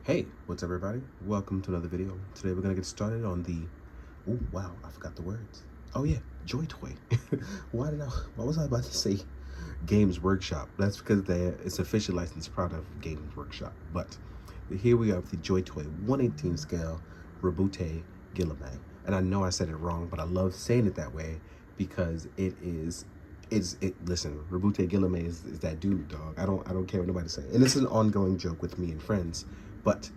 Hey, what's up everybody? Welcome to another video. Today we're gonna get started on the, oh wow, I forgot the words. Oh yeah, Joytoy. Why was I about to say Games Workshop? That's because it's officially licensed product of Games Workshop. But here we are with the Joytoy 1/18 scale Robute Gilliuame. And I know I said it wrong, but I love saying it that way because listen, Robute Gilliuame is that dude, dog. I don't care what nobody say. And it's an ongoing joke with me and friends. But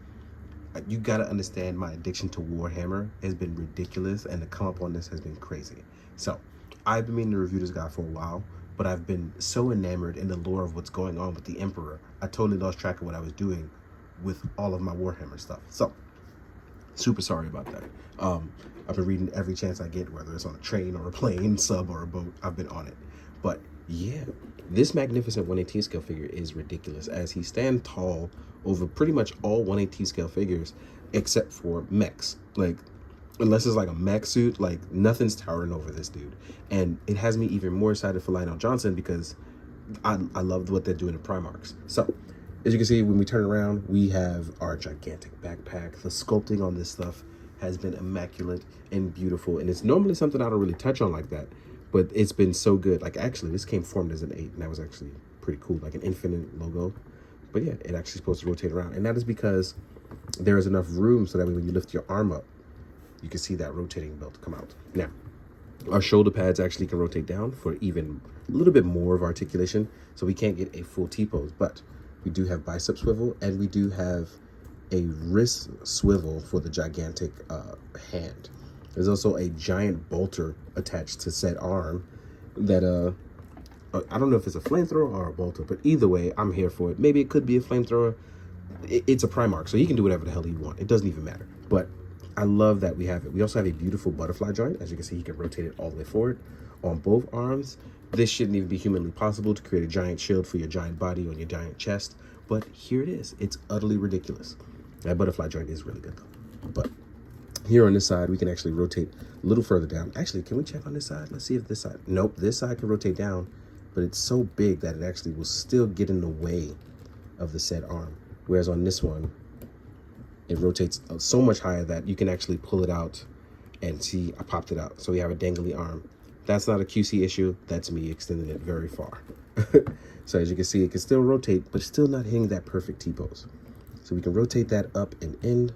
you gotta understand my addiction to Warhammer has been ridiculous, and to come up on this has been crazy. So I've been meaning to review this guy for a while, but I've been so enamored in the lore of what's going on with the Emperor, I totally lost track of what I was doing with all of my Warhammer stuff. So super sorry about that. I've been reading every chance I get, whether it's on a train or a plane, sub or a boat. I've been on it. But yeah, this magnificent 1/18 scale figure is ridiculous, as he stands tall over pretty much all 1/18 scale figures except for mechs. Like, unless it's like a mech suit, like nothing's towering over this dude. And it has me even more excited for Lionel Johnson because I love what they're doing in Primarchs. So as you can see, when we turn around, we have our gigantic backpack. The sculpting on this stuff has been immaculate and beautiful, and it's normally something I don't really touch on like that, but it's been so good. Like, actually, this came formed as an 8, and that was actually pretty cool, like an infinite logo. But yeah, it actually supposed to rotate around, and that is because there is enough room so that when you lift your arm up, you can see that rotating belt come out. Now, our shoulder pads actually can rotate down for even a little bit more of articulation, so we can't get a full T-pose, but we do have bicep swivel, and we do have a wrist swivel for the gigantic hand. There's also a giant bolter attached to said arm that I don't know if it's a flamethrower or a bolter, but either way, I'm here for it. Maybe it could be a flamethrower. It's a Primarch, so he can do whatever the hell he wants. It doesn't even matter. But I love that we have it. We also have a beautiful butterfly joint. As you can see, he can rotate it all the way forward on both arms. This shouldn't even be humanly possible to create a giant shield for your giant body on your giant chest, but here it is. It's utterly ridiculous. That butterfly joint is really good though. But here on this side, we can actually rotate a little further down. Actually, can we check on this side? Let's see if this side, nope, this side can rotate down, but it's so big that it actually will still get in the way of the said arm. Whereas on this one, it rotates so much higher that you can actually pull it out and see I popped it out. So we have a dangly arm. That's not a QC issue. That's me extending it very far. So as you can see, it can still rotate, but still not hitting that perfect T-pose. So we can rotate that up and in,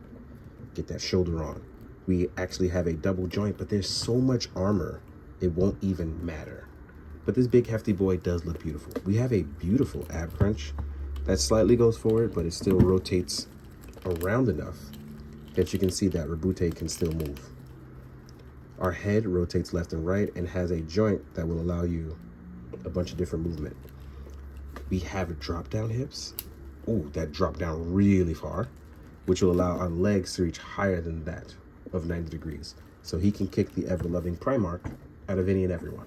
get that shoulder on. We actually have a double joint, but there's so much armor, it won't even matter. But this big hefty boy does look beautiful. We have a beautiful ab crunch that slightly goes forward, but it still rotates around enough that you can see that Robute can still move. Our head rotates left and right and has a joint that will allow you a bunch of different movement. We have drop down hips. Ooh, that drop down really far, which will allow our legs to reach higher than that of 90 degrees. So he can kick the ever-loving Primarch out of any and everyone.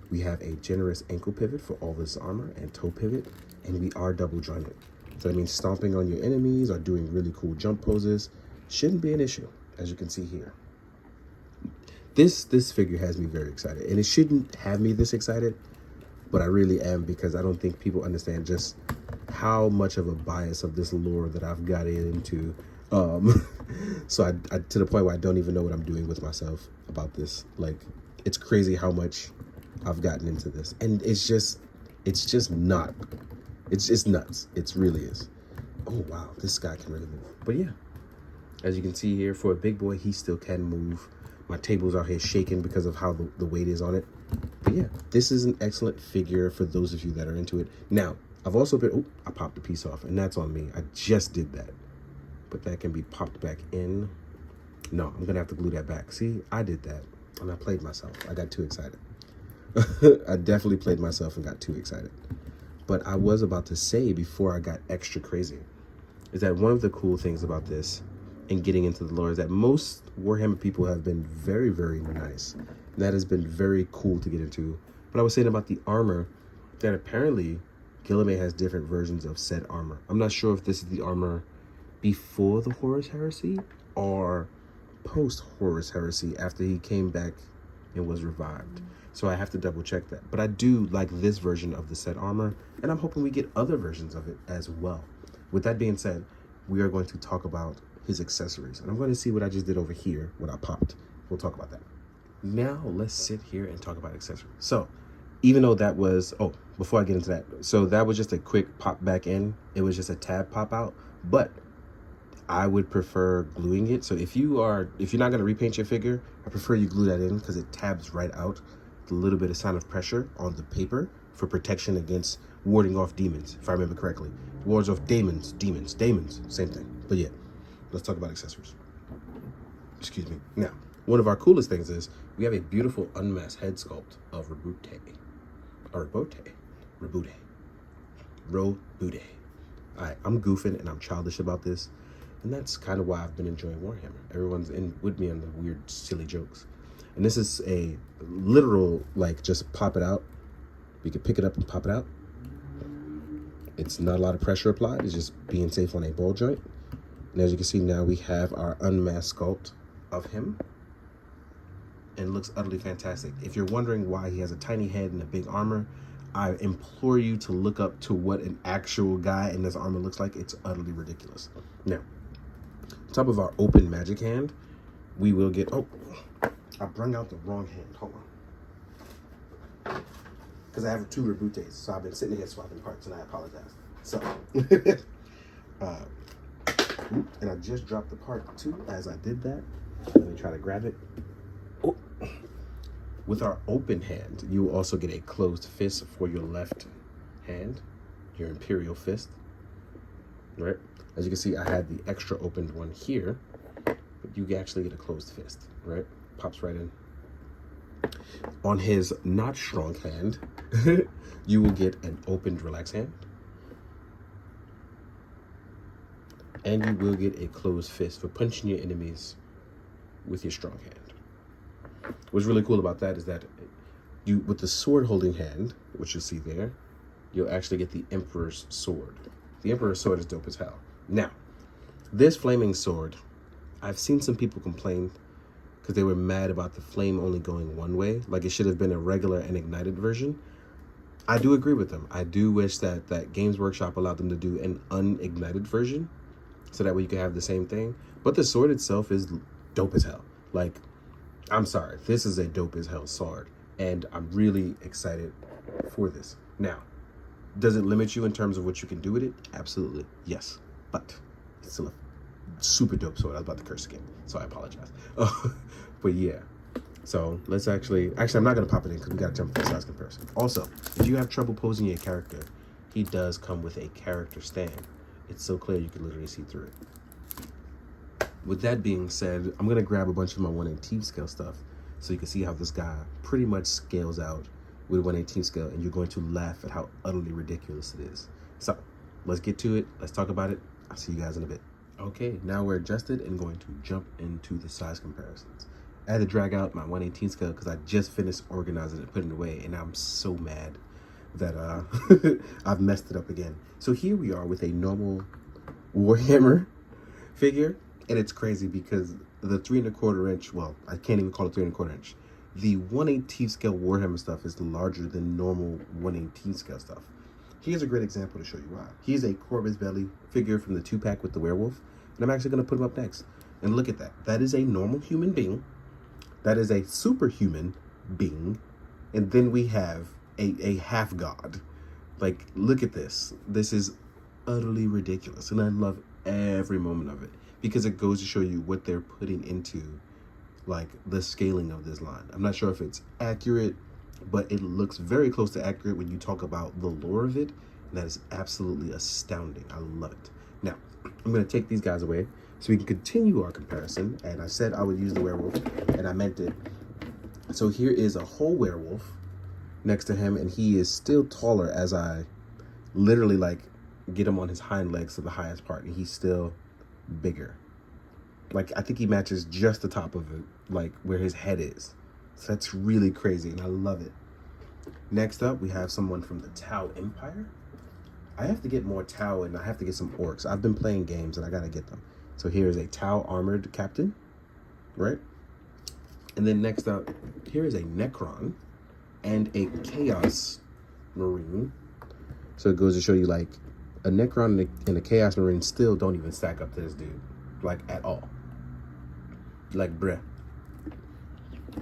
We have a generous ankle pivot for all this armor and toe pivot, and we are double jointed. So that means stomping on your enemies or doing really cool jump poses shouldn't be an issue, as you can see here. This figure has me very excited, and it shouldn't have me this excited, but I really am, because I don't think people understand just how much of a bias of this lore that I've got into. So I to the point where I don't even know what I'm doing with myself about this. Like, it's crazy how much I've gotten into this, and it's just nuts. It really is. Oh wow, this guy can really move. But yeah, as you can see here, for a big boy, he still can move. My table's out here shaking because of how the weight is on it. But yeah, this is an excellent figure for those of you that are into it. Now, I've also been, oh, I popped a piece off, and that's on me. I just did that. But that can be popped back in. No, I'm gonna have to glue that back. See, I did that, and I played myself. I got too excited. I definitely played myself and got too excited. But I was about to say, before I got extra crazy, is that one of the cool things about this and getting into the lore is that most Warhammer people have been very, very nice. And that has been very cool to get into. But I was saying about the armor, that apparently Gilliuame has different versions of said armor. I'm not sure if this is the armor before the Horus Heresy or post Horus Heresy, after he came back and was revived. So I have to double check that. But I do like this version of the said armor, and I'm hoping we get other versions of it as well. With that being said, we are going to talk about his accessories. And I'm going to see what I just did over here, what I popped. We'll talk about that. Now, let's sit here and talk about accessories. So, even though that was, oh, before I get into that, so that was just a quick pop back in. It was just a tab pop out, but I would prefer gluing it. So if you're not going to repaint your figure, I prefer you glue that in because it tabs right out with a little bit of sign of pressure on the paper for protection against warding off demons, if I remember correctly. Wards off demons, same thing. But yeah, let's talk about accessories. Excuse me. Now, one of our coolest things is we have a beautiful unmasked head sculpt of Robute. All right, I'm goofing and I'm childish about this, and that's kind of why I've been enjoying Warhammer. Everyone's in with me on the weird, silly jokes. And this is a literal, like, just pop it out. We can pick it up and pop it out. It's not a lot of pressure applied. It's just being safe on a ball joint. And as you can see now, we have our unmasked sculpt of him. And it looks utterly fantastic. If you're wondering why he has a tiny head and a big armor, I implore you to look up to what an actual guy in this armor looks like. It's utterly ridiculous. Now, on top of our open magic hand, we will get, oh, I brung out the wrong hand. Hold on. Because I have 2 Robutes, so I've been sitting here swapping parts, and I apologize. So, and I just dropped the part too as I did that. Let me try to grab it. Oh. With our open hand, you will also get a closed fist for your left hand, your Imperial fist, right? As you can see, I had the extra opened one here, but you actually get a closed fist, right? Pops right in. On his not strong hand, you will get an opened relaxed hand. And you will get a closed fist for punching your enemies with your strong hand. What's really cool about that is that you, with the sword holding hand, which you'll see there, you'll actually get the Emperor's sword. The Emperor's sword is dope as hell. Now, this flaming sword, I've seen some people complain because they were mad about the flame only going one way, like it should have been a regular and ignited version. I do agree with them. I do wish that Games Workshop allowed them to do an unignited version, so that way you can have the same thing. But the sword itself is dope as hell. Like, I'm sorry, this is a dope as hell sword, and I'm really excited for this. Now, does it limit you in terms of what you can do with it? Absolutely, yes. But it's still a super dope sword. I was about to curse again, so I apologize. But yeah, so let's actually I'm not gonna pop it in because we gotta jump to the size comparison. Also, if you have trouble posing your character, he does come with a character stand. It's so clear you can literally see through it. With that being said, I'm gonna grab a bunch of my 1/18 scale stuff so you can see how this guy pretty much scales out with 1/18 scale, and you're going to laugh at how utterly ridiculous it is. So let's get to it. Let's talk about it. I'll see you guys in a bit. Okay, now we're adjusted and going to jump into the size comparisons. I had to drag out my 1/18 scale because I just finished organizing it, putting it away, and I'm so mad that I've messed it up again. So here we are with a normal Warhammer figure, and it's crazy because the 3 1/4 inch, well, I can't even call it 3 1/4 inch. The 1/18 scale Warhammer stuff is larger than normal 1/18 scale stuff. Here's a great example to show you why. He's a Corvus Belli figure from the 2-pack with the werewolf, and I'm actually going to put him up next. And look at that. That is a normal human being. That is a superhuman being. And then we have a half god. Like, look at this. This is utterly ridiculous, and I love every moment of it because it goes to show you what they're putting into, like, the scaling of this line. I'm not sure if it's accurate, but it looks very close to accurate when you talk about the lore of it, and that is absolutely astounding. I love it. Now, I'm going to take these guys away so we can continue our comparison, and I said I would use the werewolf, and I meant it. So here is a whole werewolf next to him, and he is still taller as I literally, like, get him on his hind legs to the highest part, and he's still bigger. Like, I think he matches just the top of it, like where his head is. So that's really crazy, and I love it. Next up, we have someone from the Tau Empire. I have to get more Tau, and I have to get some orcs. I've been playing games, and I gotta get them. So here's a Tau armored captain, right? And then next up, here is a Necron and a Chaos Marine. So it goes to show you, like, a Necron and a Chaos Marine still don't even stack up to this dude, like at all. Like, bruh.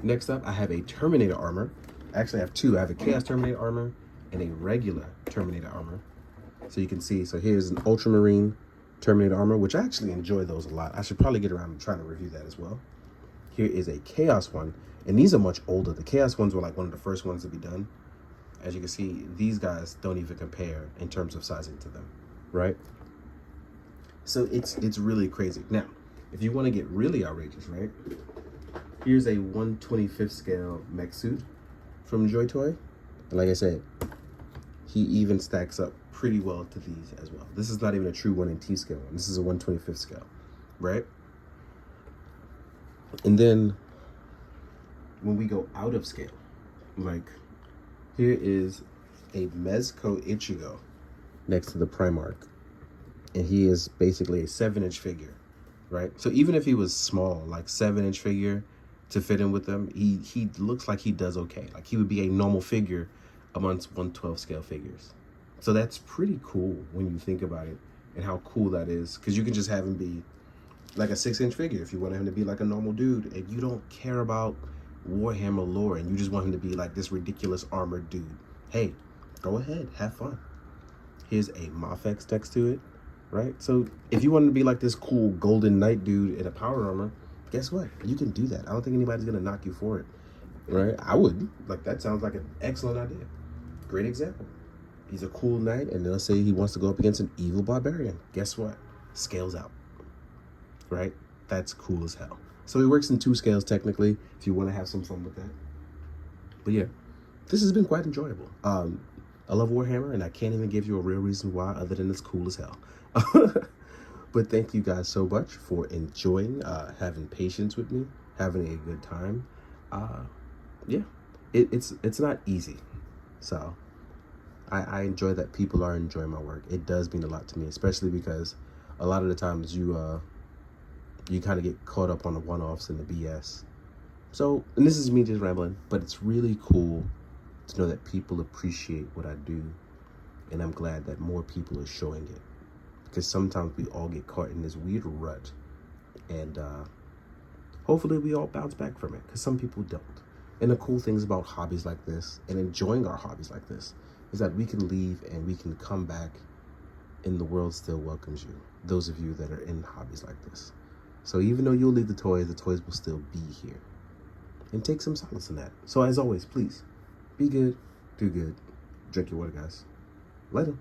Next up, I have a Terminator armor. Actually, I have two. I have a Chaos Terminator armor and a regular Terminator armor. So you can see, so here's an Ultramarine Terminator armor, which I actually enjoy those a lot. I should probably get around to trying to review that as well. Here is a Chaos one, and these are much older. The Chaos ones were like one of the first ones to be done. As you can see, these guys don't even compare in terms of sizing to them, right? So it's really crazy. Now, if you want to get really outrageous, right? Here's a 1/25th scale mech suit from Joytoy. And like I said, he even stacks up pretty well to these as well. This is not even a true 1/T scale one. This is a 1/25th scale, right? And then when we go out of scale, like here is a Mezco Ichigo next to the Primarch. And he is basically a 7-inch figure, right? So even if he was small, like 7-inch figure to fit in with them, he looks like he does okay. Like he would be a normal figure amongst 1/12 scale figures. So that's pretty cool when you think about it and how cool that is. Because you can just have him be like a 6-inch figure if you want him to be like a normal dude and you don't care about Warhammer lore and you just want him to be like this ridiculous armored dude. Hey, go ahead, have fun. Here's a Mafex text to it, right? So if you want him to be like this cool golden knight dude in a power armor, guess what? You can do that. I don't think anybody's gonna knock you for it, right? I wouldn't. Like, that sounds like an excellent idea. Great example. He's a cool knight, and let's say he wants to go up against an evil barbarian. Guess what? Scales out, right? That's cool as hell. So it works in 2 scales technically, if you want to have some fun with that. But yeah, this has been quite enjoyable. I love Warhammer, and I can't even give you a real reason why other than it's cool as hell. But thank you guys so much for enjoying, having patience with me, having a good time. Yeah, it's not easy. So I enjoy that people are enjoying my work. It does mean a lot to me, especially because a lot of the times you kind of get caught up on the one-offs and the BS. So, and this is me just rambling, but it's really cool to know that people appreciate what I do, and I'm glad that more people are showing it. Because sometimes we all get caught in this weird rut, and hopefully we all bounce back from it, because some people don't. And the cool things about hobbies like this, and enjoying our hobbies like this, is that we can leave and we can come back, and the world still welcomes you, those of you that are in hobbies like this. So even though you'll leave the toys will still be here. And take some solace in that. So as always, please, be good, do good, drink your water, guys. Later.